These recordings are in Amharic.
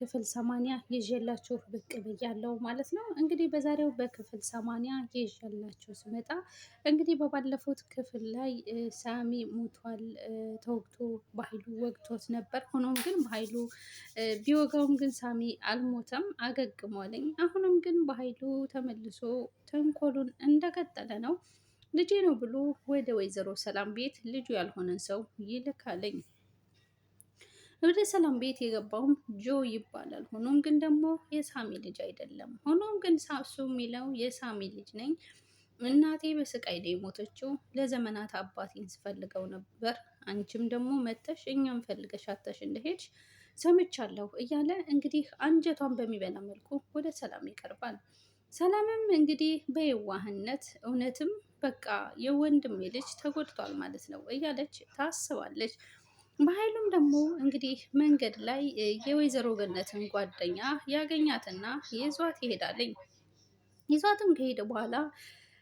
ክፍል 80 ይዤላችሁ ብቅ ብያለሁ ማለት ነው። እንግዲህ በዛሬው በክፍል 80 ይዤላችሁ ስመጣ እንግዲህ በባለፉት ክፍል ላይ ሳሚ ሞቷል፣ ተወግቶ በኃይሉ ወግቶት ነበር። ሆኖም ግን በኃይሉ ቢወጋውም ግን ሳሚ አልሞተም፣ አገግሟለኝ። አሁንም ግን በኃይሉ ተመልሶ ተንኮሉን እንደቀጠለ ነው። ልጄ ነው ብሎ ወደ ወይዘሮ ሰላም ቤት ልጁ ያልሆነን ሰው ይልካለኝ። ወደ ሰላም ቤት የገባውም ጆ ይባላል። ሆኖም ግን ደግሞ የሳሚ ልጅ አይደለም። ሆኖም ግን ሳሱ የሚለው የሳሚ ልጅ ነኝ፣ እናቴ በስቃይ ላይ የሞተችው ለዘመናት አባቴን ስፈልገው ነበር፣ አንቺም ደግሞ መተሽ እኛም ፈልገሽ አተሽ እንደሄድሽ ሰምቻለሁ እያለ እንግዲህ አንጀቷን በሚበላ መልኩ ወደ ሰላም ይቀርባል። ሰላምም እንግዲህ በየዋህነት እውነትም በቃ የወንድሜ ልጅ ተጎድቷል ማለት ነው እያለች ታስባለች። በኃይሉም ደግሞ እንግዲህ መንገድ ላይ የወይዘሮ ገነትን ጓደኛ ያገኛትና ይዟት ይሄዳልኝ። ይዟትም ከሄደ በኋላ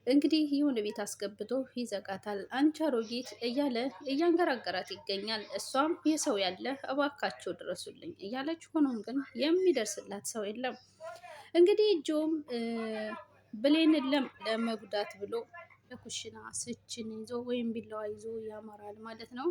እንግዲህ የሆነ ቤት አስገብቶ ይዘጋታል። አንቺ አሮጊት እያለ እያንገራገራት ይገኛል። እሷም የሰው ያለ እባካቸው ድረሱልኝ እያለች፣ ሆኖም ግን የሚደርስላት ሰው የለም። እንግዲህ ጆም ብሌንን ለመጉዳት ብሎ ለኩሽና ስችን ይዞ ወይም ቢላዋ ይዞ ያመራል ማለት ነው።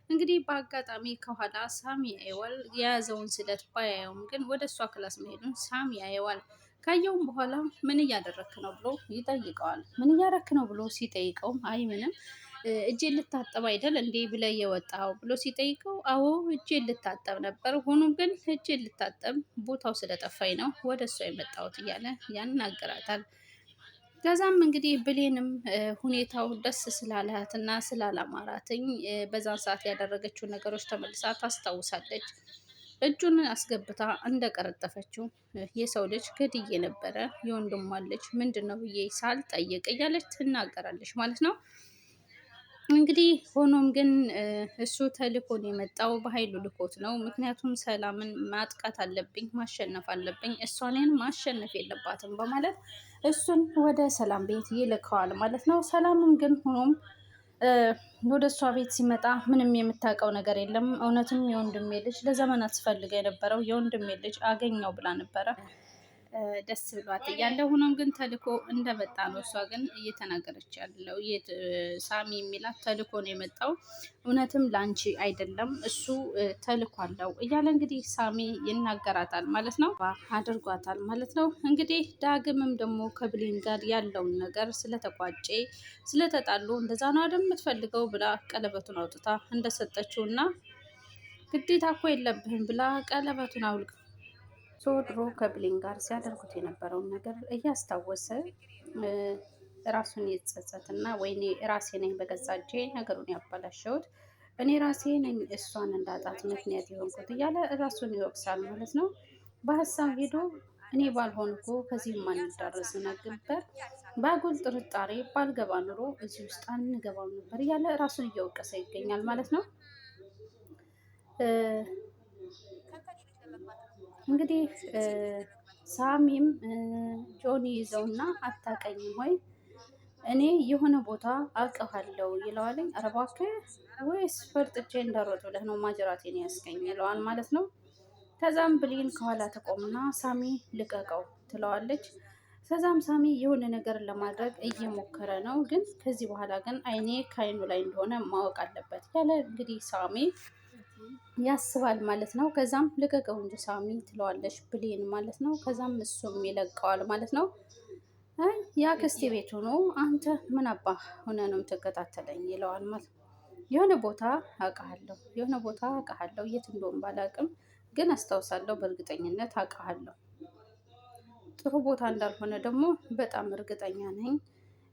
እንግዲህ በአጋጣሚ ከኋላ ሳሚ ያየዋል። የያዘውን ስለት ባያየውም ግን ወደ እሷ ክላስ መሄዱን ሳሚ ያየዋል። ካየውም በኋላ ምን እያደረክ ነው ብሎ ይጠይቀዋል። ምን እያደረክ ነው ብሎ ሲጠይቀውም አይ ምንም፣ እጄን ልታጠብ አይደል እንዴ ብለህ የወጣው ብሎ ሲጠይቀው አዎ እጄን ልታጠብ ነበር፣ ሆኖም ግን እጄን ልታጠብ ቦታው ስለጠፋኝ ነው ወደ እሷ የመጣሁት እያለ ያናግራታል። ከዛም እንግዲህ ብሌንም ሁኔታው ደስ ስላላትና ስላላማራትኝ በዛን ሰዓት ያደረገችው ነገሮች ተመልሳ ታስታውሳለች። እጁን አስገብታ እንደቀረጠፈችው የሰው ልጅ ገድዬ ነበረ፣ የወንድሟን ልጅ ምንድን ነው ብዬ ሳልጠይቅ እያለች ትናገራለች ማለት ነው። እንግዲህ ሆኖም ግን እሱ ተልኮን የመጣው በኃይሉ ልኮት ነው። ምክንያቱም ሰላምን ማጥቃት አለብኝ፣ ማሸነፍ አለብኝ፣ እሷንን ማሸነፍ የለባትም በማለት እሱን ወደ ሰላም ቤት ይልከዋል ማለት ነው። ሰላምም ግን ሆኖም ወደ እሷ ቤት ሲመጣ ምንም የምታውቀው ነገር የለም። እውነትም የወንድሜ ልጅ ለዘመናት ስፈልገ የነበረው የወንድሜ ልጅ አገኘው ብላ ነበረ ደስ ብሏት እያለ፣ ሆኖም ግን ተልኮ እንደመጣ ነው እሷ ግን እየተናገረች ያለው። ሳሚ የሚላት ተልኮ ነው የመጣው፣ እውነትም ላንቺ አይደለም እሱ ተልኮ አለው እያለ እንግዲህ ሳሚ ይናገራታል ማለት ነው፣ አድርጓታል ማለት ነው። እንግዲህ ዳግምም ደግሞ ከብሌን ጋር ያለውን ነገር ስለተቋጨ ስለተጣሉ እንደዛ ነው አይደል የምትፈልገው ብላ ቀለበቱን አውጥታ እንደሰጠችው እና ግዴታ እኮ የለብህም ብላ ቀለበቱን አውልቅ ድሮ ከብሌን ጋር ሲያደርጉት የነበረውን ነገር እያስታወሰ ራሱን ይጸጸትና ወይኔ ራሴ ነኝ በገዛ እጄ ነገሩን ያበላሸሁት፣ እኔ ራሴ ነኝ እሷን እንዳጣት ምክንያት የሆንኩት እያለ ራሱን ይወቅሳል ማለት ነው። በሀሳብ ሄዶ እኔ ባልሆን እኮ ከዚህም አንዳረስ ነበር፣ በአጉል ጥርጣሬ ባልገባ ኑሮ እዚህ ውስጥ አንገባም ነበር እያለ ራሱን እየወቀሰ ይገኛል ማለት ነው። እንግዲህ ሳሚም ጆኒ ይዘውና አታውቀኝም ወይ እኔ የሆነ ቦታ አውቅሃለሁ ይለዋለኝ። ኧረ እባክህ ወይስ ፈርጥቼ እንዳሮጥ ብለህ ነው ማጅራቴን ያስገኝ ይለዋል ማለት ነው። ከዛም ብሌን ከኋላ ተቆምና ሳሚ ልቀቀው ትለዋለች። ከዛም ሳሚ የሆነ ነገር ለማድረግ እየሞከረ ነው፣ ግን ከዚህ በኋላ ግን አይኔ ከአይኑ ላይ እንደሆነ ማወቅ አለበት ያለ እንግዲህ ሳሚ ያስባል ማለት ነው። ከዛም ልቀቀው እንጂ ሳሚ ትለዋለች ብሌን ማለት ነው። ከዛም እሱም ይለቀዋል ማለት ነው። የአክስቴ ቤት ሆኖ አንተ ምን አባ ሆነ ነው የምትከታተለኝ ይለዋል ማለት ነው። የሆነ ቦታ አውቃለሁ፣ የሆነ ቦታ አውቃለሁ፣ የት እንደሆነ ባላውቅም ግን አስታውሳለሁ፣ በእርግጠኝነት አውቃለሁ፣ ጥሩ ቦታ እንዳልሆነ ደግሞ በጣም እርግጠኛ ነኝ።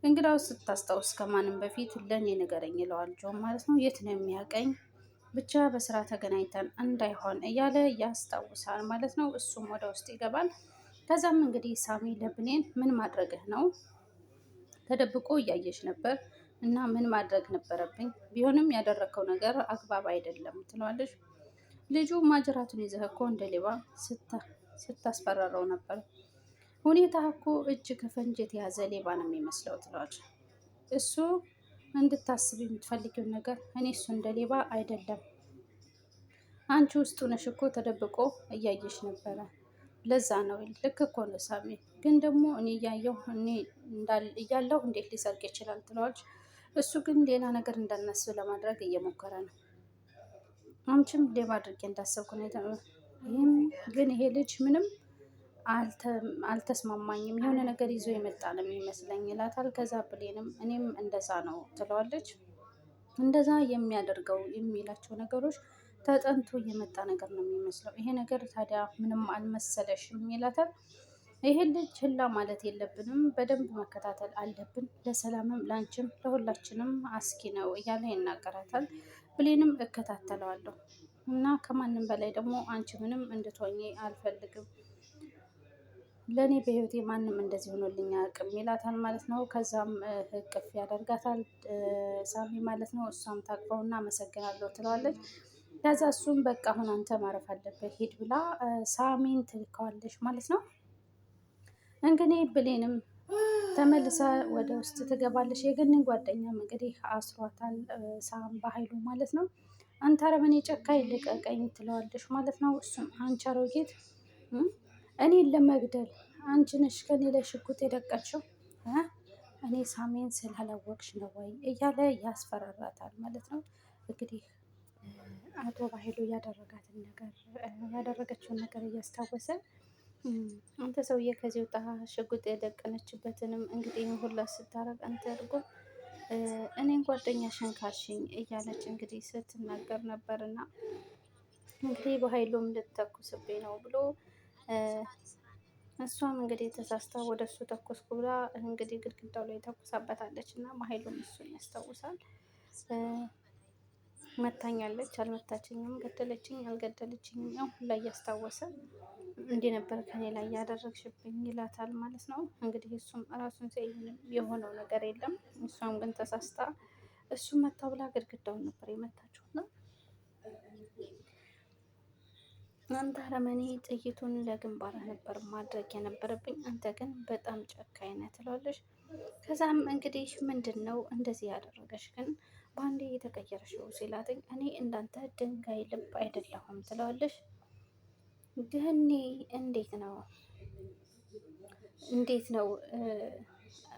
እንግዳው ስታስታውስ ከማንም በፊት ለእኔ ንገረኝ ይለዋል ጆን ማለት ነው። የት ነው የሚያውቀኝ ብቻ በስራ ተገናኝተን እንዳይሆን እያለ ያስታውሳል ማለት ነው። እሱም ወደ ውስጥ ይገባል። ከዛም እንግዲህ ሳሚ ለብሌን ምን ማድረግህ ነው? ተደብቆ እያየሽ ነበር እና ምን ማድረግ ነበረብኝ? ቢሆንም ያደረግከው ነገር አግባብ አይደለም ትለዋለች። ልጁ ማጅራቱን ይዘህ እኮ እንደ ሌባ ስታስፈራረው ነበር፣ ሁኔታ እኮ እጅ ከፈንጅ የተያዘ ሌባ ነው የሚመስለው ትለዋለች። እሱ እንድታስብ የምትፈልጊውን ነገር እኔ እሱ እንደ ሌባ አይደለም አንቺ ውስጡ ነሽ እኮ ተደብቆ እያየሽ ነበረ። ለዛ ነው። ልክ እኮ ነው ሳሚ። ግን ደግሞ እኔ እያለሁ እንዴት ሊሰርቅ ይችላል ትለዋለች። እሱ ግን ሌላ ነገር እንዳናስብ ለማድረግ እየሞከረ ነው። አንቺም ሌባ አድርጌ እንዳሰብኩ ነው። ይህም ግን ይሄ ልጅ ምንም አልተስማማኝም፣ የሆነ ነገር ይዞ የመጣ ነው የሚመስለኝ ይላታል። ከዛ ብሌንም እኔም እንደዛ ነው ትለዋለች። እንደዛ የሚያደርገው የሚላቸው ነገሮች ተጠንቶ የመጣ ነገር ነው የሚመስለው። ይሄ ነገር ታዲያ ምንም አልመሰለሽም ይላታል። ይሄን ልጅ ችላ ማለት የለብንም፣ በደንብ መከታተል አለብን፣ ለሰላምም ላንቺም ለሁላችንም አስጊ ነው እያለ ይናገራታል። ብሌንም እከታተለዋለሁ እና ከማንም በላይ ደግሞ አንቺ ምንም እንድትሆኚ አልፈልግም፣ ለእኔ በህይወቴ ማንም እንደዚህ ሆኖልኝ አያውቅም ይላታል ማለት ነው። ከዛም እቅፍ ያደርጋታል ሳሚ ማለት ነው። እሷም ታቅፈውና አመሰግናለሁ ትለዋለች። ከዛ እሱም በቃ አሁን አንተ ማረፍ አለብህ ሂድ ብላ ሳሚን ትልከዋለች ማለት ነው። እንግዲህ ብሌንም ተመልሳ ወደ ውስጥ ትገባለች። የገኒን ጓደኛም እንግዲህ አስሯታል ሳም በኃይሉ ማለት ነው። አንተ አረመኔ ጨካኝ ልቀቀኝ ትለዋለች ማለት ነው። እሱም አንቺ አሮጊት እኔን ለመግደል አንቺ ነሽ ከኔ ላይ ሽጉጥ የደቀችው እኔ ሳሜን ስላላወቅሽ ነው ወይ እያለ ያስፈራራታል ማለት ነው። እንግዲህ አቶ ባሄሉ ያደረገችውን ነገር እያስታወሰ አንተ ሰውዬ ከዚህ ወጣ፣ ሽጉጥ የደቀነችበትንም እንግዲህ ሁላ ስታረግ አንተ አድርጎ እኔን ጓደኛሽን ካልሽኝ እያለች እንግዲህ ስትናገር ነበርና እንግዲህ በኃይሉም ልትተኩስብኝ ነው ብሎ እሷም እንግዲህ ተሳስታ ወደ እሱ ተኮስኩ ብላ እንግዲህ ግድግዳው ላይ ተኩሳበታለች እና በኃይሉም እሱን ያስታውሳል። መታኛለች አልመታችኝም፣ ገደለችኝ አልገደለችኝም፣ ያው ሁላ እያስታወሰ እንዲህ ነበር ከኔ ላይ ያደረግሽብኝ ይላታል ማለት ነው። እንግዲህ እሱም ራሱን ሲያይ የሆነው ነገር የለም። እሷም ግን ተሳስታ እሱ መታ ብላ ግድግዳውን ነበር የመታችው ነው። አንተ አረመኔ ጥይቱን ለግንባርህ ነበር ማድረግ የነበረብኝ፣ አንተ ግን በጣም ጨካኝ ነህ ትላለች። ከዛም እንግዲህ ምንድን ነው እንደዚህ ያደረገች ግን በአንዴ የተቀየረሽው ሲላትኝ እኔ እንዳንተ ድንጋይ ልብ አይደለሁም ትለዋለች። ገኒ እንዴት ነው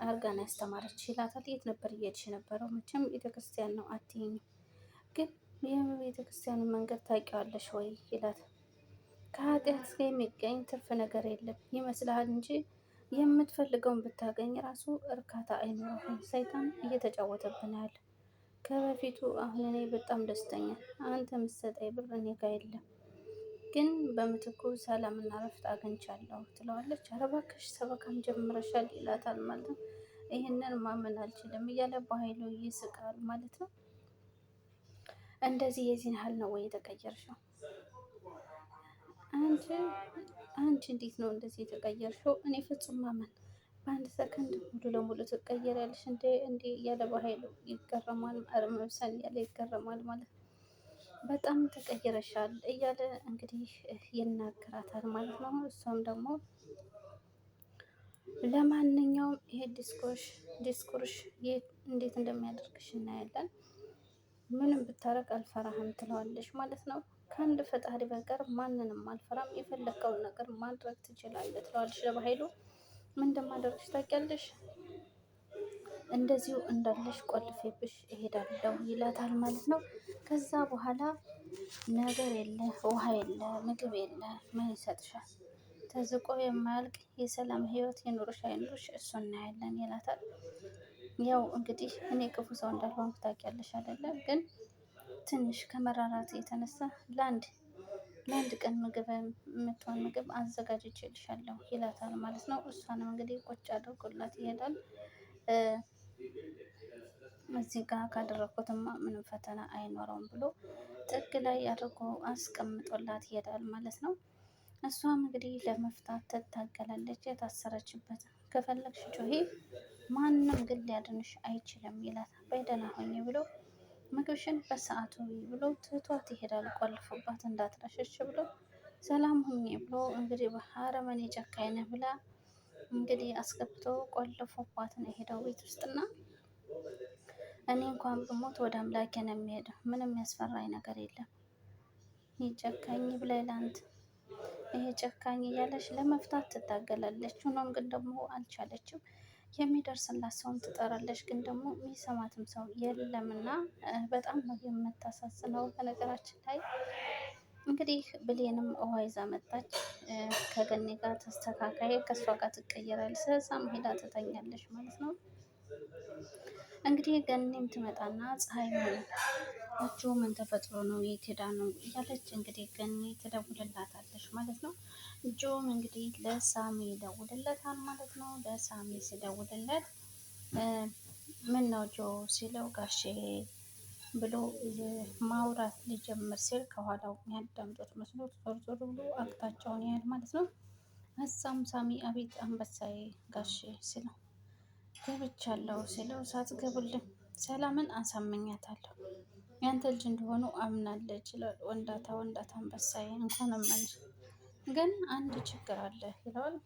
አርጋን ያስተማረች ይላታል። የት ነበር እየሄድሽ የነበረው? መቼም ቤተክርስቲያን ነው አትይኝም፣ ግን የቤተክርስቲያኑን መንገድ ታውቂዋለሽ ወይ ይላታል። ከኃጢአት ጋር የሚገኝ ትርፍ ነገር የለም ይመስልሃል እንጂ የምትፈልገውን ብታገኝ ራሱ እርካታ አይኖርም። ሰይጣን እየተጫወተብን ያለ ከበፊቱ አሁን እኔ በጣም ደስተኛ፣ አንተ ምትሰጠኝ ብር እኔ ጋ የለም፣ ግን በምትኩ ሰላምና እረፍት አግኝቻለሁ ትለዋለች። ኧረ እባክሽ ሰበካም ጀምረሻል ይላታል ማለት ነው። ይህንን ማመን አልችልም እያለ በኃይሉ ይስቃል ማለት ነው። እንደዚህ የዚህን ያህል ነው ወይ የተቀየርሽው? አንቺ እንዴት ነው እንደዚህ የተቀየርሽው? እኔ ፍጹም ማመን በአንድ ሰከንድ ሙሉ ለሙሉ ትቀየሪያለሽ እንዴ እያለ በኃይሉ ይገረማል። አለመብሰል እያለ ይገረማል ማለት ነው። በጣም ተቀይረሻል እያለ እንግዲህ ይናገራታል ማለት ነው። እሷም ደግሞ ለማንኛውም ይሄ ዲስኩርሽ እንዴት እንደሚያደርግሽ እናያለን፣ ምንም ብታረግ አልፈራህም ትለዋለች ማለት ነው። ከአንድ ፈጣሪ በቀር ማንንም አልፈራም፣ የፈለግከውን ነገር ማድረግ ትችላለህ ትለዋለች ለበኃይሉ። ምን እንደማደርግሽ ታውቂያለሽ? እንደዚሁ እንዳለሽ ቆልፌብሽ እሄዳለሁ ይላታል ማለት ነው። ከዛ በኋላ ነገር የለ ውሃ የለ ምግብ የለ ምን ይሰጥሻል? ተዝቆ የማያልቅ የሰላም ህይወት የኑርሽ አይኑርሽ እሱ እናያለን ይላታል። ያው እንግዲህ እኔ ክፉ ሰው እንዳልሆንኩ ታውቂያለሽ አይደለም? ግን ትንሽ ከመራራት የተነሳ ለአንድ ቀን ምግብ የምትሆን ምግብ አዘጋጅቼልሻለሁ ይላታል ማለት ነው። እሷንም እንግዲህ ቁጭ አድርጎላት ይሄዳል። እዚህ ጋር ካደረኩትማ ምንም ፈተና አይኖረውም ብሎ ጥግ ላይ አድርጎ አስቀምጦላት ይሄዳል ማለት ነው። እሷም እንግዲህ ለመፍታት ትታገላለች። የታሰረችበት ከፈለግሽ ጩሂ ማንም ግን ሊያድንሽ አይችልም ይላታል። በይ ደህና ሁኚ ብሎ ምግብሽን በሰዓቱ ብሎ ትቷት ይሄዳል። ቆልፎባት እንዳትረሸሽ ብሎ ሰላም ሁኚ ብሎ እንግዲህ በአረመኔ ጨካኝ ነህ ብላ እንግዲህ አስገብቶ ቆልፎባት ነው የሄደው ቤት ውስጥና እኔ እንኳን ብሞት ወደ አምላኬ ነው የሚሄደው፣ ምንም ያስፈራኝ ነገር የለም ይህ ጨካኝ ብለላንት ይሄ ጨካኝ እያለች ለመፍታት ትታገላለች። ሆኖም ግን ደግሞ አልቻለችም። የሚደርስላት ሰውን ትጠራለች፣ ግን ደግሞ የሚሰማትም ሰው የለምና በጣም ነው የምታሳዝነው። በነገራችን ላይ እንግዲህ ብሌንም ውሃ ይዛ መጣች። ከገኒ ጋር ተስተካካይ ከእሷ ጋር ትቀየራለች። ስለዛም ሄዳ ትተኛለች ማለት ነው። እንግዲህ ገኒም ትመጣና ፀሐይ ሆነ እጁ ምን ተፈጥሮ ነው የት ሄዳ ነው እያለች እንግዲህ ገኒ ትደውልላታለች ማለት ነው። እጁም እንግዲህ ለሳሚ ይደውልለታል ማለት ነው። ለሳሚ ሲደውልለት ምን ነው ጆ ሲለው ጋሼ ብሎ ማውራት ሊጀምር ሲል ከኋላው የሚያዳምጡት መስሎት ዞር ዞር ብሎ አቅጣጫውን ያህል ማለት ነው። እዛም ሳሚ አቤት አንበሳዬ ጋሼ ሲለው ገብቻለሁ ሲለው ሳትገቡልኝ ሰላምን አሳመኛታለሁ ያንተ ልጅ እንደሆኑ አምናለች ይላል። ወንዳታ ወንዳታ አንበሳዬ እንኳን አመንሽ፣ ግን አንድ ችግር አለ ይለዋል።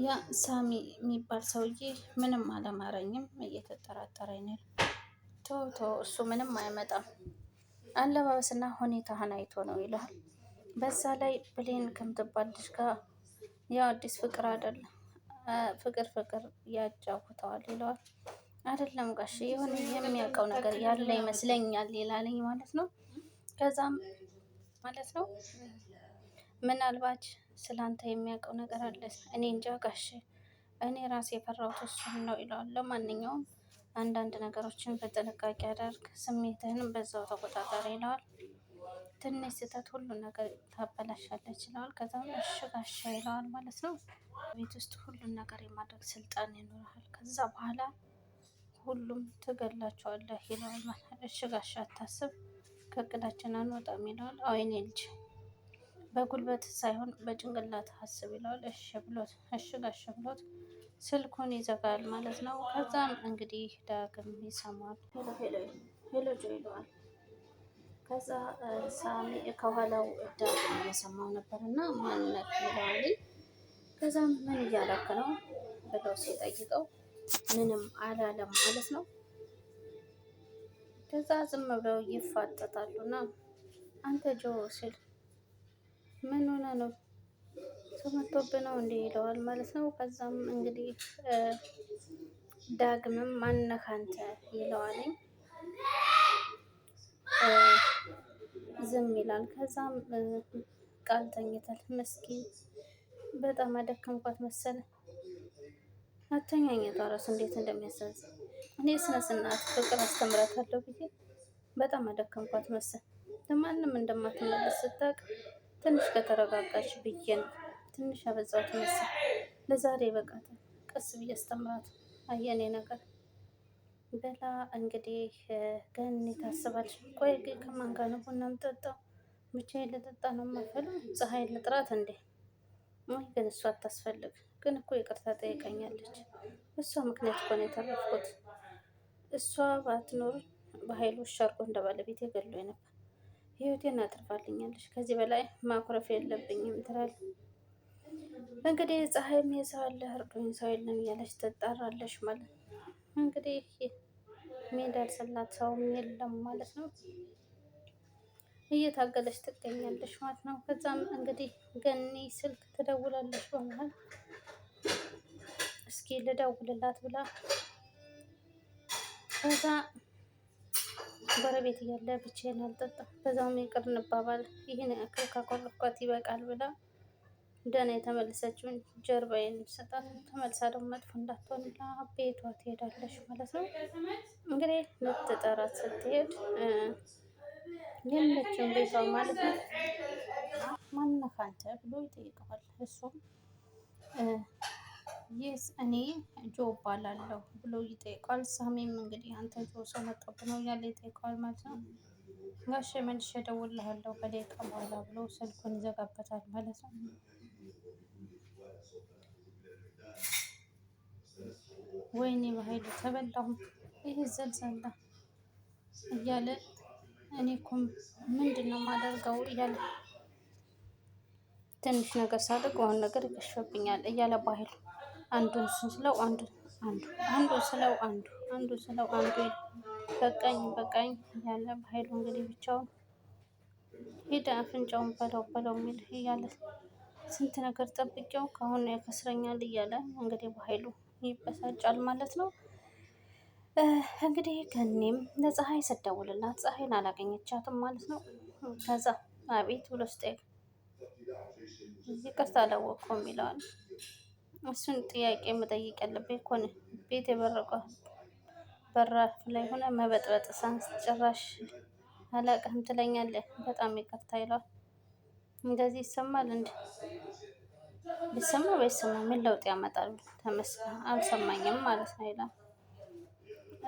ያ ሳሚ የሚባል ሰውዬ ምንም አላማረኝም፣ እየተጠራጠረኝ ነው። ቶ እሱ ምንም አይመጣም፣ አለባበስና ሁኔታህን አይቶ ነው ይለዋል። በዛ ላይ ብሌን ከምትባል ልጅ ጋር ያው አዲስ ፍቅር አይደለም ፍቅር ያጫውተዋል ይለዋል። አይደለም ጋሽ የሆነ የሚያውቀው ነገር ያለ ይመስለኛል ይላለኝ ማለት ነው። ከዛም ማለት ነው ምናልባት ስላንተ የሚያውቀው ነገር አለ። እኔ እንጃ ጋሽ እኔ ራሴ የፈራሁት እሱን ነው ይለዋል። ለማንኛውም አንዳንድ ነገሮችን በጥንቃቄ አድርግ፣ ስሜትህንም በዛው ተቆጣጠር ይለዋል። ትንሽ ስህተት ሁሉ ነገር ታበላሻለች ይለዋል። ከዛም እሺ ጋሻ ይለዋል ማለት ነው። ቤት ውስጥ ሁሉን ነገር የማድረግ ስልጣን ይኖርሃል፣ ከዛ በኋላ ሁሉም ትገላቸዋለህ ይለዋል። እሺ ጋሻ አታስብ፣ ከእቅዳችን አንወጣም ይለዋል። አዎ የኔ ልጅ በጉልበት ሳይሆን በጭንቅላት አስብ ይለዋል። እሺ ጋሻ ብሎት ስልኩን ይዘጋል ማለት ነው። ከዛም እንግዲህ ዳግም ይሰማል። ሄሎ ጆ ይለዋል። ከዛ ሳሚ ከኋላው ዳግም እየሰማው ነበር እና ማንነት ይለዋል። ከዛም ምን እያላክ ነው ብለው ሲጠይቀው ምንም አላለም ማለት ነው። ከዛ ዝም ብለው ይፋጠጣሉና አንተ ጆ ሲል ምን ሆነ ነው ተመቶብህ ነው እንዴ ይለዋል ማለት ነው። ከዛም እንግዲህ ዳግምም ማነህ አንተ ይለዋልኝ። ዝም ይላል። ከዛም ቃል ተኝታል። መስኪን በጣም አደከምኳት መሰለ። አተኛኘቷ ራሱ እንዴት እንደሚያሳዝን እኔ ስነ ስርዓት ፍቅር አስተምራታለሁ ብዬ በጣም አደከምኳት መሰል። ለማንም እንደማትመለስ ስታውቅ ትንሽ ከተረጋጋች ብዬ ነው ትንሽ ያበዛሁት መሰል። ለዛሬ ይበቃታል፣ ቀስ ብዬ አስተምራት አየኔ ነገር በላ እንግዲህ ገኒ ታስባለች። ቆይ ግን ከማን ጋር ነው ቡና የምጠጣው? ብቻዬን ልጠጣ ነው የማፈለው? ፀሐይ ልጥራት እንዴ? ወይ ግን እሷ አታስፈልግ። ግን እኮ ይቅርታ ጠይቀኛለች። እሷ ምክንያት እኮ ነው የተረፍኩት። እሷ ባትኖር በኃይሉ ሻርኮ እንደ ባለቤት ገሎኝ ነበር። ህይወቴን አትርፋልኛለች። ከዚህ በላይ ማኩረፍ የለብኝም ትላለች። እንግዲህ ፀሐይም የሰው አለ እርዱኝ ሰው የለም እያለች ትጣራለች ማለት ነው። እንግዲህ የሚደርስላት ሰውም የለም ማለት ነው። እየታገለች ትገኛለች ማለት ነው። ከዛም እንግዲህ ገኒ ስልክ ትደውላለች በመሃል እስኪ ልደውልላት ብላ ከዛ ጎረቤት እያለ ብቻዬን አልጠጣም፣ በዛውም ይቅር እንባባል፣ ይህን ያክል ካኮረፍኳት ይበቃል ብላ ደህና የተመለሰችውን ጀርባዬን ሰጣት። ተመልሳ ደግሞ መጥፎ እንዳትሆን ብላ ቤቷ ትሄዳለች ማለት ነው። እንግዲህ ልትጠራት ስትሄድ የለችም ቤቷ ማለት ነው። ማነህ አንተ ብሎ ይጠይቀዋል። እሱም ይስ እኔ ጆ እባላለሁ ብሎ ይጠይቀዋል። ሳሚም እንግዲህ አንተ ጆ ሰው መጣብህ ነው እያለ ይጠይቀዋል ማለት ነው። ጋሼ መልሼ እደውልልሃለሁ ከደቂቃ በኋላ ብሎ ስልኩን ይዘጋበታል ማለት ነው። ወይኔ በኃይሉ ተበላሁ፣ ይሄ ዘልዛላ እያለ እኔ እኮ ምንድን ነው የማደርገው እያለ ትንሽ ነገር ሳደርግ ዋን ነገር ይከሽፍብኛል እያለ በኃይሉ አንዱን ስለው አንዱ ስለው አንዱ ስለው አንዱ በቃኝ እያለ በኃይሉ እንግዲህ ብቻውን ሄደ አፍንጫውን በለው በለው የሚል እያለ ስንት ነገር ጠብቄው ከአሁን ያከስረኛል እያለ እንግዲህ በኃይሉ ይበሳጫል ማለት ነው። እንግዲህ ገኒም ለፀሐይ ስደውልላት ፀሐይን አላገኘቻትም ማለት ነው። ከዛ አቤት ብሎ ስጠይቅ ይቅርታ አላወቅኩም ይለዋል። እሱን ጥያቄ መጠየቅ ያለብኝ እኮ ነው። ቤት የበረቀ በራፍ ላይ ሆነ መበጥበጥ ሳንስ ጭራሽ አላውቅህም ትለኛለህ። በጣም ይቅርታ ይለዋል። እንደዚህ ይሰማል እንዴ? ቢሰማ ባይሰማ ምን ለውጥ ያመጣል? ተመስገን አልሰማኝም ማለት ነው ይላል።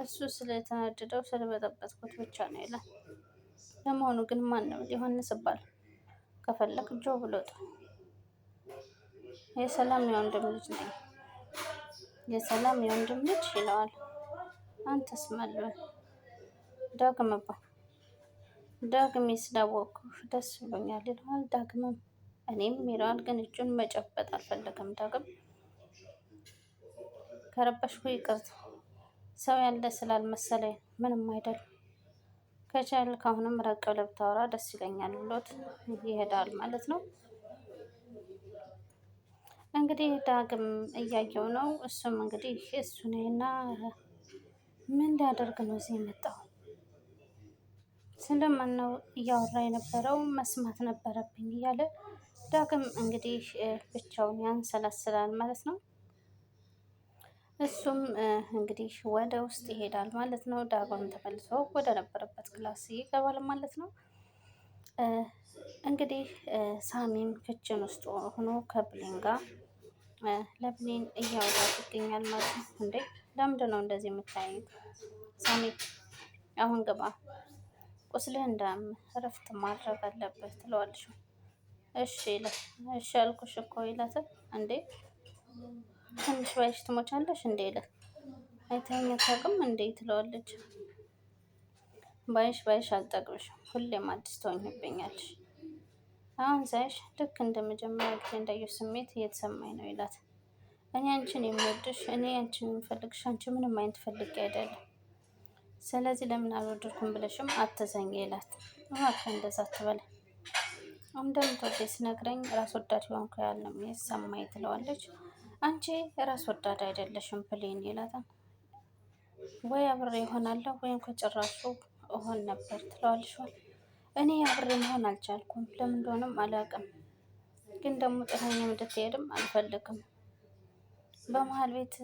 እሱ ስለተናደደው ስለበጠበጥኩት ብቻ ነው ይላል። ለመሆኑ ግን ማን ነው? ዮሐንስ እባላለሁ። ከፈለክ ጆ ብሎ ጥራው። የሰላም የወንድም ልጅ ነኝ። የሰላም የወንድም ልጅ ይለዋል። አንተስ ማን ልበል? ዳግም እባላለሁ። ዳግሜ ስላወቅኩህ ደስ ብሎኛል ይለዋል። ዳግምም እኔም ይለዋል። ግን እጁን መጨበጥ አልፈለገም። ዳግም ከረበሽኩ ይቅርታ፣ ሰው ያለ ስላልመሰለኝ ምንም አይደል። ከቻልክ አሁንም ራቅ ብለህ ብታወራ ደስ ይለኛል ብሎት ይሄዳል ማለት ነው። እንግዲህ ዳግም እያየው ነው። እሱም እንግዲህ እሱ ነውና ምን ሊያደርግ ነው እዚህ የመጣው? ስለማን ነው እያወራ የነበረው? መስማት ነበረብኝ እያለ ዳግም እንግዲህ ብቻውን ያንሰላስላል ማለት ነው። እሱም እንግዲህ ወደ ውስጥ ይሄዳል ማለት ነው። ዳግም ተመልሶ ወደ ነበረበት ክላስ ይገባል ማለት ነው። እንግዲህ ሳሚም ክችን ውስጥ ሆኖ ከብሌን ጋር ለብሌን እያወራት ይገኛል ማለት ነው። እንዴ ለምንድን ነው እንደዚህ የምታየኝ? ሳሚ አሁን ግባ፣ ቁስልህ እንዳያምህ እረፍት ማድረግ አለብህ ትለዋለች። እሺ እሺ አልኩሽ እኮ ይላታል። እንዴ ትንሽ ባይሽ ትሞቻለሽ እንዴ ይላል። አይተኸኝ አታውቅም እንዴ ትለዋለች። ባይሽ ባይሽ አልጠግብሽም፣ ሁሌም አዲስ ትሆኝብኛለሽ። አሁን ሳይሽ ልክ እንደ መጀመሪያ ጊዜ እንዳየሁ ስሜት እየተሰማኝ ነው ይላት። እኔ አንቺን የምወድሽ እኔ አንቺን የምፈልግሽ አንቺ ምንም አይነት ፈልጌ አይደለም። ስለዚህ ለምን አልወደድኩም ብለሽም አትዘኝ ይላት። እባክህ እንደዛ አትበል፣ እንደምትወደኝ ስነግረኝ ራስ ወዳድ የሆንኩ ያህል ነው የሚሰማኝ ትለዋለች። አንቺ ራስ ወዳድ አይደለሽም ብሌን ይላታል። ወይ አብሬ እሆናለሁ ወይም ከጭራሹ እሆን ነበር ትለዋለች። እኔ አብሬ መሆን አልቻልኩም፣ ለምን እንደሆነም አላውቅም። ግን ደግሞ ጥላኸኝ እንድትሄድም አልፈልግም። በመሀል ቤት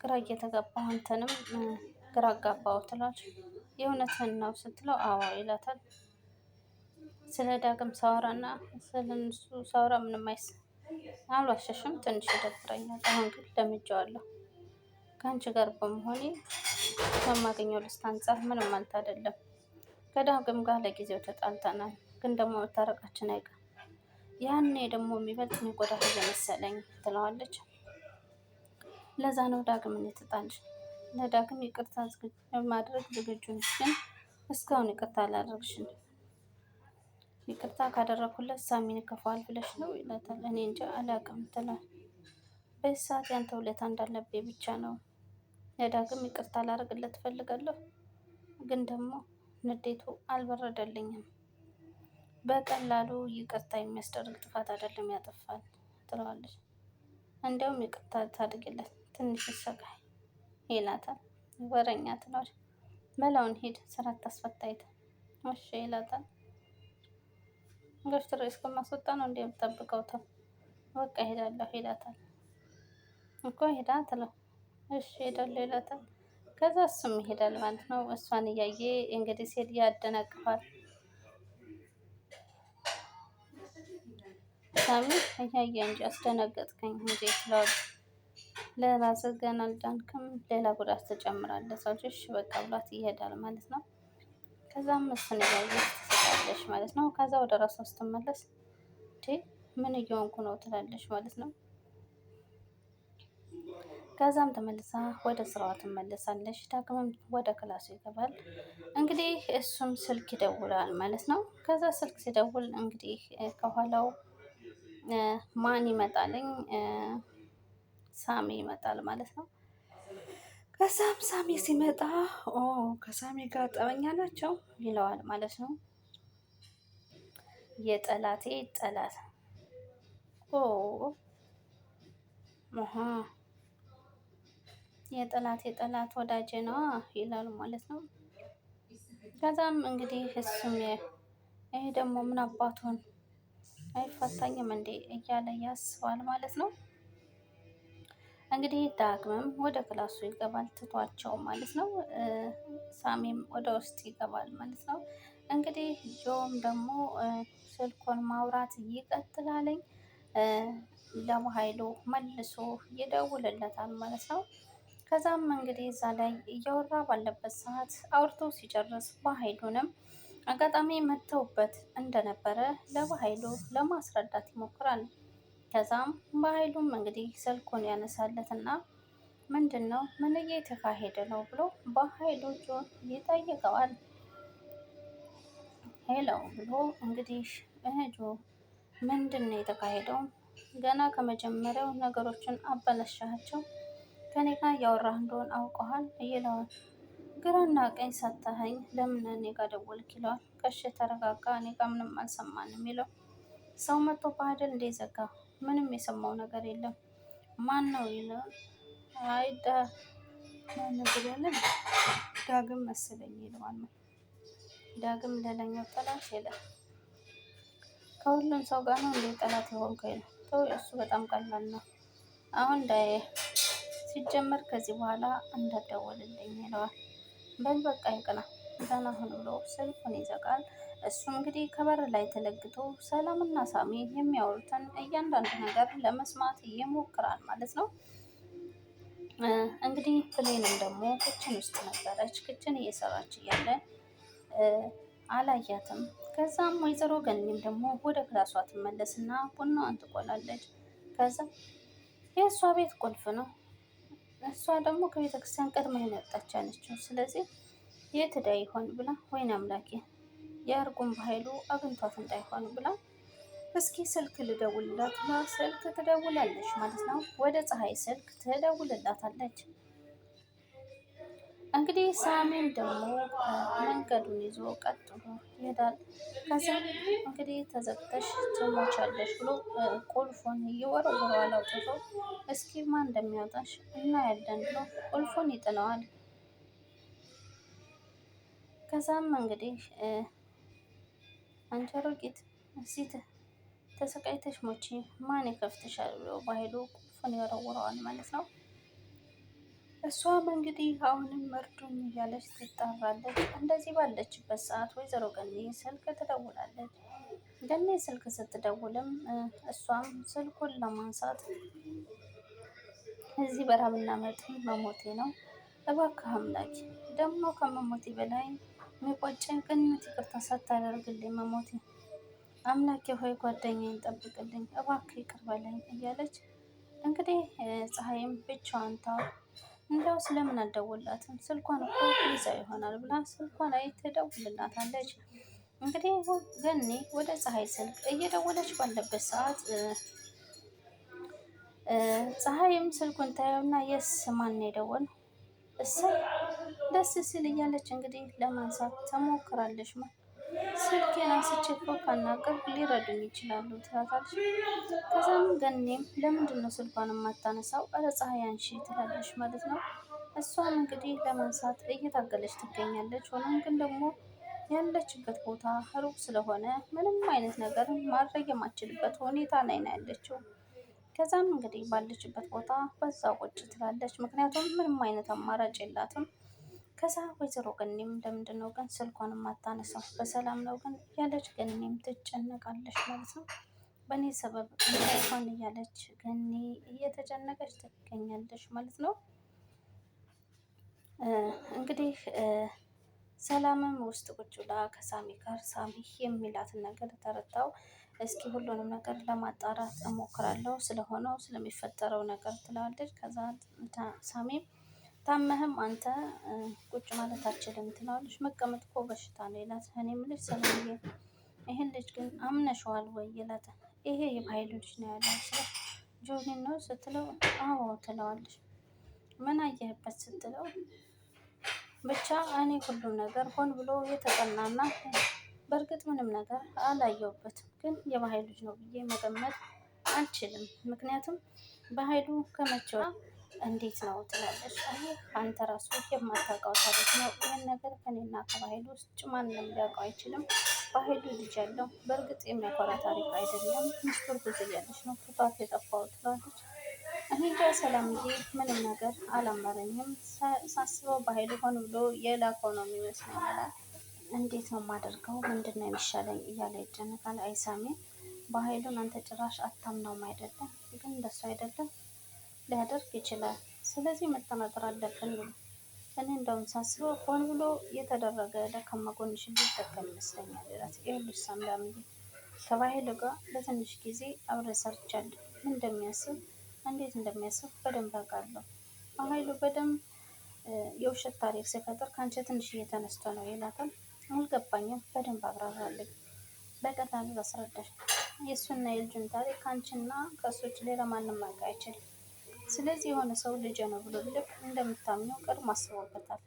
ግራ እየተጋባሁ አንተንም ግራ አጋባሁ ትላለች። የእውነትህን ነው ስትለው አዎ ይላታል። ስለ ዳግም ሳወራና ስለ እነሱ ሳወራ ምንም አልዋሸሽም፣ ትንሽ ይደብረኛል። አሁን ግን ለምጄዋለሁ። ከአንቺ ጋር በመሆኔ ከማገኘው ደስታ አንፃር ምንም ማለት አይደለም። ከዳግም ጋር ለጊዜው ተጣልተናል፣ ግን ደግሞ መታረቃችን አይቀርም። ያኔ ደግሞ የሚበልጥ የሚጎዳህ እየመሰለኝ ትለዋለች። ለዛ ነው ዳግምን የተጣልሽ። ለዳግም ይቅርታ ማድረግ ዝግጁ ነሽ፣ ግን እስካሁን ይቅርታ አላደረግሽም። ይቅርታ ካደረኩለት ሳሚን ይከፋዋል ብለሽ ነው ይላታል። እኔ እንጃ አላውቅም ትላለች። በዚህ ሰዓት ያንተ ውለታ እንዳለብኝ ብቻ ነው። ለዳግም ይቅርታ ላደርግለት እፈልጋለሁ፣ ግን ደግሞ ንዴቱ አልበረደልኝም። በቀላሉ ይቅርታ የሚያስደርግ ጥፋት አይደለም ያጠፋል ትለዋለች። እንዲያውም ይቅርታ ታድርግለት ትንሽ ይሰቃይ ይላታል። ወረኛ ትለዋለች። መላውን ሂድ ስራ ታስፈታይት እሺ ይላታል። ገፍትሬ እስከማስወጣ ነው እንዴ የምጠብቀው? ተው በቃ ሄዳለሁ ይላታል። እኮ ሄዳ ትለው። እሺ ሄዳለሁ ይላታል። ከዛ እሱም ይሄዳል ማለት ነው። እሷን እያየ እንግዲህ ሲሄድ ያደናቅፋል። ሳሚ እያየ እንጂ አስደነገጥከኝ እንጂ ትለዋለች። ለራስህ ገና አልዳንክም፣ ሌላ ጉዳት ትጨምራለህ ትለዋለች። እሺ በቃ ብሏት ይሄዳል ማለት ነው። ከዛም እሱን እያየች ትስቃለች ማለት ነው። ከዛ ወደ ራሷ ስትመለስ ምን እየሆንኩ ነው ትላለች ማለት ነው። ከዛም ተመልሳ ወደ ስራዋ ትመለሳለች። ዳግምም ወደ ክላሱ ይገባል። እንግዲህ እሱም ስልክ ይደውላል ማለት ነው። ከዛ ስልክ ሲደውል እንግዲህ ከኋላው ማን ይመጣልኝ? ሳሚ ይመጣል ማለት ነው። ከዛም ሳሚ ሲመጣ ከሳሚ ጋር ጠበኛ ናቸው ይለዋል ማለት ነው። የጠላቴ ጠላት ኦ አሃ የጠላቴ ጠላት ወዳጄ ነዋ ይላሉ ማለት ነው። ከዛም እንግዲህ እሱም ይሄ ደግሞ ምን አባቱን አይፋታኝም እንዴ እያለ ያስባል ማለት ነው። እንግዲህ ዳግምም ወደ ክላሱ ይገባል ትቷቸው ማለት ነው። ሳሚም ወደ ውስጥ ይገባል ማለት ነው። እንግዲህ ጆም ደግሞ ስልኩን ማውራት ይቀጥላለኝ ለኃይሉ መልሶ ይደውልለታል ማለት ነው። ከዛም እንግዲህ እዛ ላይ እያወራ ባለበት ሰዓት አውርቶ ሲጨርስ በኃይሉንም አጋጣሚ መተውበት እንደነበረ ለበኃይሉ ለማስረዳት ይሞክራል። ከዛም በኃይሉም እንግዲህ ስልኩን ያነሳለትና ምንድን ነው ምን እየተካሄደ ነው ብሎ በኃይሉ ጆን ይጠይቀዋል። ሄሎ ብሎ እንግዲህ ጆ ምንድን ነው የተካሄደው? ገና ከመጀመሪያው ነገሮችን አበላሻቸው። ከኔ ጋር እያወራህ እንደሆን አውቀሃል ይለዋል። ግራና ቀኝ ሰተኸኝ ለምን እኔ ጋር ደወልክ ይለዋል። ከሽ ተረጋጋ፣ እኔ ጋር ምንም አልሰማንም ይለው። ሰው መጥቶ በአደል እንደ ዘጋ ምንም የሰማው ነገር የለም። ማን ነው ይለዋል። አይዳ ብለን ዳግም መሰለኝ ይለዋል። ዳግም ሌላኛው ጠላት የለም። ከሁሉም ሰው ጋር ነው እንዴ ጠላት የሆንከው? ተው እሱ በጣም ቀላል ነው። አሁን ሲጀመር ከዚህ በኋላ እንዳትደውልልኝ ይለዋል። በል በቃ ይቅና ደህና ሁን ብሎ ስልኩን ይዘጋል። እሱም እንግዲህ ከበር ላይ ተለግቶ ሰላምና ሳሚ የሚያወሩትን እያንዳንዱ ነገር ለመስማት ይሞክራል ማለት ነው። እንግዲህ ብሌንም ደግሞ ክችን ውስጥ ነበረች። ክችን እየሰራች እያለ አላያትም። ከዛም ወይዘሮ ገኒም ደግሞ ወደ ክላሷ ትመለስና ቡናዋን ትቆላለች። ከዛ የእሷ ቤት ቁልፍ ነው። እሷ ደግሞ ከቤተ ክርስቲያን ቀድማ የመጣች አለችው። ስለዚህ የት ሄዳ ይሆን ብላ ወይኔ አምላኬ የእርጉም በኃይሉ አግኝቷት እንዳይሆን ብላ እስኪ ስልክ ልደውልላት ብላ ስልክ ትደውላለች ማለት ነው። ወደ ፀሐይ ስልክ ትደውልላታለች። እንግዲህ ሳሚም ደግሞ መንገዱን ይዞ ቀጥሎ ይሄዳል። ከዛ እንግዲህ ተዘግተሽ ትሞቻለሽ ብሎ ቁልፉን ይወረውረዋል አውጥቶ። እስኪ ማን እንደሚያወጣሽ እናያለን ብሎ ቁልፉን ይጥለዋል። ከዛም እንግዲህ አንቺ አሮጊት እዚህ ተሰቃይተሽ ሞቺ ማን ይከፍትሻል ብሎ በኃይሉ ቁልፉን ይወረውረዋል ማለት ነው። እሷም እንግዲህ አሁንም መርዱኝ እያለች ትጣራለች። እንደዚህ ባለችበት ሰዓት ወይዘሮ ገኒ ስልክ ትደውላለች። ገኒ ስልክ ስትደውልም እሷም ስልኩን ለማንሳት እዚህ በረሃብና መጥም መሞቴ ነው፣ እባክህ አምላኬ ደግሞ ከመሞቴ በላይ የሚቆጨኝ ቅንነት ይቅርታ ሳታደርግልኝ መሞቴ፣ አምላኬ ሆይ ጓደኛዬን ጠብቅልኝ እባክህ ይቅር በለኝ እያለች እንግዲህ ፀሐይም ብቻዋን እንደው ስለምን አልደውልላትም ስልኳን እኮ ይዛ ይሆናል ብላ ስልኳ ላይ ትደውልላታለች። እንግዲህ ገኒ ወደ ፀሐይ ስልክ እየደወለች ባለበት ሰዓት ፀሐይም ስልኩን ታየውና የስ ማን የደወለው እሰይ ደስ ሲል እያለች እንግዲህ ለማንሳት ትሞክራለች። ስልኬን አንስቼ እኮ ካናገር ሊረዱኝ ይችላሉ ትላታለች። ከዛም ገኒም ለምንድን ነው ስልኳን የማታነሳው? ኧረ ፀሐይ አንሺ ትላለች ማለት ነው። እሷም እንግዲህ ለማንሳት እየታገለች ትገኛለች። ሆኖም ግን ደግሞ ያለችበት ቦታ ሩቅ ስለሆነ ምንም አይነት ነገር ማድረግ የማትችልበት ሁኔታ ላይ ነው ያለችው። ከዛም እንግዲህ ባለችበት ቦታ በዛው ቁጭ ትላለች። ምክንያቱም ምንም አይነት አማራጭ የላትም። ከዛ ወይዘሮ ገኒም ለምንድን ነው ግን ስልኳን የማታነሳው? በሰላም ነው ግን እያለች ገኒም ትጨነቃለች ማለት ነው። በእኔ ሰበብ እንዳይሆን እያለች ገኒ እየተጨነቀች ትገኛለች ማለት ነው። እንግዲህ ሰላምም ውስጥ ቁጭ ብላ ከሳሚ ጋር ሳሚ የሚላትን ነገር ተረታው። እስኪ ሁሉንም ነገር ለማጣራት እሞክራለሁ ስለሆነው ስለሚፈጠረው ነገር ትላለች። ከዛ ሳሚም ታመህም አንተ ቁጭ ማለት አትችልም ትለዋለች። መቀመጥ እኮ በሽታ ነው ይላት። እኔ የምልሽ ሰላምዬ ይሄን ልጅ ግን አምነሽዋል ወይ ይላታል። ይሄ የኃይሉ ልጅ ነው ያለው ስለ ጆኒን ነው ስትለው አዎ ትለዋለች። ምን አየህበት ስትለው ብቻ እኔ ሁሉም ነገር ሆን ብሎ የተጠናና በእርግጥ ምንም ነገር አላየሁበትም፣ ግን የበሀይል ልጅ ነው ብዬ መገመት አልችልም። ምክንያቱም በሀይሉ ከመቼው እንዴት ነው ትላለች። አይ አንተ ራሱ የማታውቀው ታሪክ ነው። ይህን ነገር ከኔና ከባህሉ ውስጥ ማንም ሊያውቀው አይችልም። በሀይሉ ልጅ ያለው በእርግጥ የሚያኮራ ታሪክ አይደለም። ሚስጥር ብዙ እያለች ነው ትቷት የጠፋው ትላለች። እኔ እንጃ ሰላምዬ፣ ምንም ነገር አላመረኝም። ሳስበው በሀይሉ ሆን ብሎ የላከው ነው የሚመስለኝ ይላል። እንዴት ነው የማደርገው? ምንድን ነው የሚሻለኝ እያለ ይጨነቃል። አይሳሜ በሀይሉን አንተ ጭራሽ አታምነውም አይደለም? ግን እንደሱ አይደለም ሊያደርግ ይችላል። ስለዚህ መጠናጠር አለብን ብሎ እኔ እንደውም ሳስበው ሆን ብሎ የተደረገ ደካማ ጎንሽን ሊጠቀም ይመስለኛል ይላል። ይኸውልሽ ሰላምዬ፣ ከባህሉ ጋር ለትንሽ ጊዜ አብሬ ሰርቻለሁ። ምን እንደሚያስብ እንዴት እንደሚያስብ በደንብ አውቃለሁ። ሀይሉ በደንብ የውሸት ታሪክ ሲፈጥር ከአንቺ ትንሽ እየተነስቶ ነው ይላታል። አልገባኝም፣ በደንብ አብራራልኝ፣ በቀላሉ ላስረዳሽ። የእሱና የልጁን ታሪክ ከአንቺና ከእሱ ውጭ ሌላ ማንም ማወቅ አይችልም። ስለዚህ የሆነ ሰው ልጅ ነው ብሎ ልክ እንደምታምኘው ቀድሞ አስቦበታል።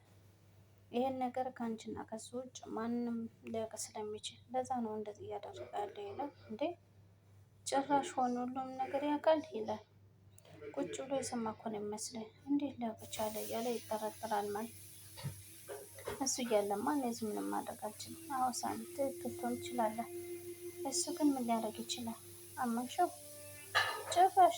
ይሄን ነገር ከአንቺና ከሱ ውጭ ማንም ሊያውቅ ስለሚችል ለዛ ነው እንደዚህ እያደረገ ያለ ይላል። እንዴ ጭራሽ ሆኖ ሁሉም ነገር ያውቃል ይላል። ቁጭ ብሎ የሰማ እኮ ነው የሚመስለኝ። እንዴት ሊያውቅ ቻለ እያለ ይጠረጥራል። ማለት እሱ እያለማ እነዚህ ምንም ማድረግ አልችልም። አዎ ሳሚ ትክክል ትሆን ትችላለህ። እሱ ግን ምን ሊያደርግ ይችላል? አመንሽው ጭራሽ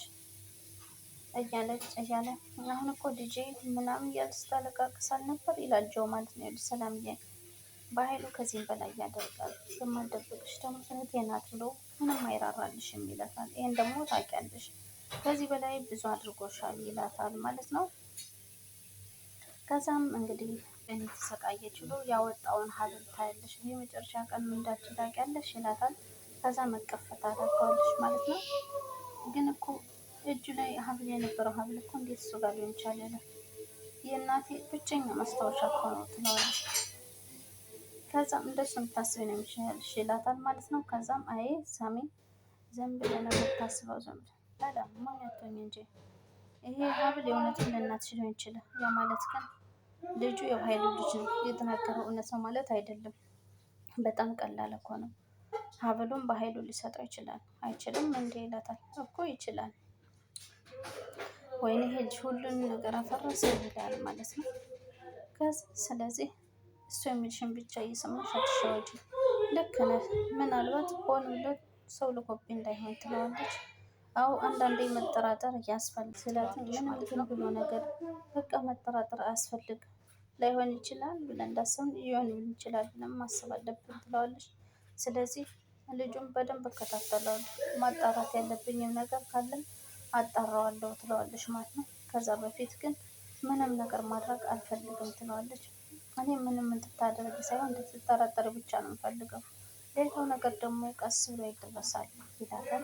እያለ አሁን እኮ ልጄ ምናምን እያለ ስታለቃቅስ አልነበር ይላል ጆ ማለት ነው። ያሉት ሰላምዬ በሀይሉ ከዚህም በላይ ያደርጋል። የማልደብቅሽ ደግሞ እህቴ ናት ብሎ ምንም አይራራልሽም ይላታል። ይሄን ደግሞ ታውቂያለሽ፣ ከዚህ በላይ ብዙ አድርጎሻል ይላታል ማለት ነው። ከዛም እንግዲህ እኔ ተሰቃየች ብሎ ያወጣውን ሀብል ታያለሽ፣ የመጨረሻ ቀን ምንዳችን ታውቂያለሽ ይላታል። ከዛ መቀፈት አደርገዋለሽ ማለት ነው። ግን እኮ እጁ ላይ ሀብል የነበረው ሀብል እኮ እንዴት እሱ ጋር ሊሆን ይቻላል? የእናቴ ብቸኛ ማስታወሻ እኮ ነው ትለዋለች። ከዛም እንደሱ የምታስብ ነው የሚሻልሽ ይላታል ማለት ነው። ከዛም አይ ሳሚ ዝም ብለህ ነው የምታስበው፣ ዝም ብለህ ሞኛቶኝ እንጂ ይሄ ሀብል የእውነትም ለእናትሽ ሊሆን ይችላል። ያ ማለት ግን ልጁ የሀይሉ ልጅ ነው፣ የተናገረው እውነት ነው ማለት አይደለም። በጣም ቀላል እኮ ነው። ሀብሉን በሀይሉ ሊሰጠው ይችላል። አይችልም እንዴ ይላታል። እኮ ይችላል። ወይኔ ሄጅ ሁሉን ነገር አፈረሰ ይላል ማለት ነው። ስለዚህ እሱ የሚልሽን ብቻ እየሰማሽ አትሸወጂ። ልክ ነህ፣ ምናልባት ሆን ብሎ ሰው ልኮብኝ እንዳይሆን ትለዋለች። አዎ አንዳንዴ መጠራጠር ያስፈልግ ስላትን ምንም ግን ብሎ ነገር በቃ መጠራጠር አያስፈልግም። ላይሆን ይችላል ብለን እንዳሰብን ሊሆን ይችላል ብለን ማሰብ አለብን ትለዋለች። ስለዚህ ልጁን በደንብ እከታተለዋለሁ፣ ማጣራት ያለብኝም ነገር ካለም አጣራዋለሁ ትለዋለች ማለት ነው። ከዛ በፊት ግን ምንም ነገር ማድረግ አልፈልግም ትለዋለች። እኔ ምንም እንድታደርግ ሳይሆን እንድትጠራጠር ብቻ ነው የምፈልገው። ሌላው ነገር ደግሞ ቀስ ብሎ ይደረሳል ይላታል።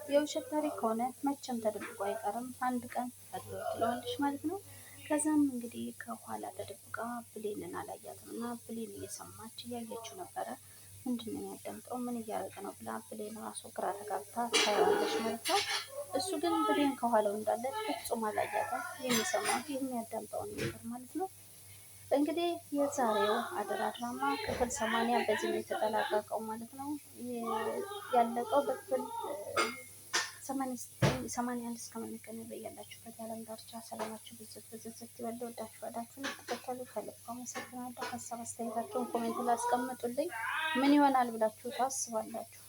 የውሸት ታሪክ ከሆነ መቼም ተደብቆ አይቀርም፣ አንድ ቀን አለው ትለዋለች ማለት ነው። ከዛም እንግዲህ ከኋላ ተደብቃ ብሌንን አላያትም እና ብሌን እየሰማች እያየችው ነበረ። ምንድን ነው የሚያዳምጠው? ምን እያደረገ ነው ብላ ብሌን ራሱ ግራ ተጋብታ ታየዋለች ማለት ነው። እሱ ግን ብሌን ከኋላው እንዳለች ፍጹም አላያትም። የሚሰማው የሚያዳምጠውን ነገር ማለት ነው። እንግዲህ የዛሬው አደራ ድራማ ክፍል 80 በዚህ ነው የተጠናቀቀው ማለት ነው። ያለቀው በክፍል 81 እስከምንገናኝ በያላችሁበት የዓለም ዳርቻ ሰላማችሁ ብዝት ብዝት ይበል። ወዳችሁ ልትከተሉ ከልብ አመሰግናለሁ። ሀሳብ አስተያየታችሁን ኮሜንት ላይ አስቀምጡልኝ። ምን ይሆናል ብላችሁ ታስባላችሁ?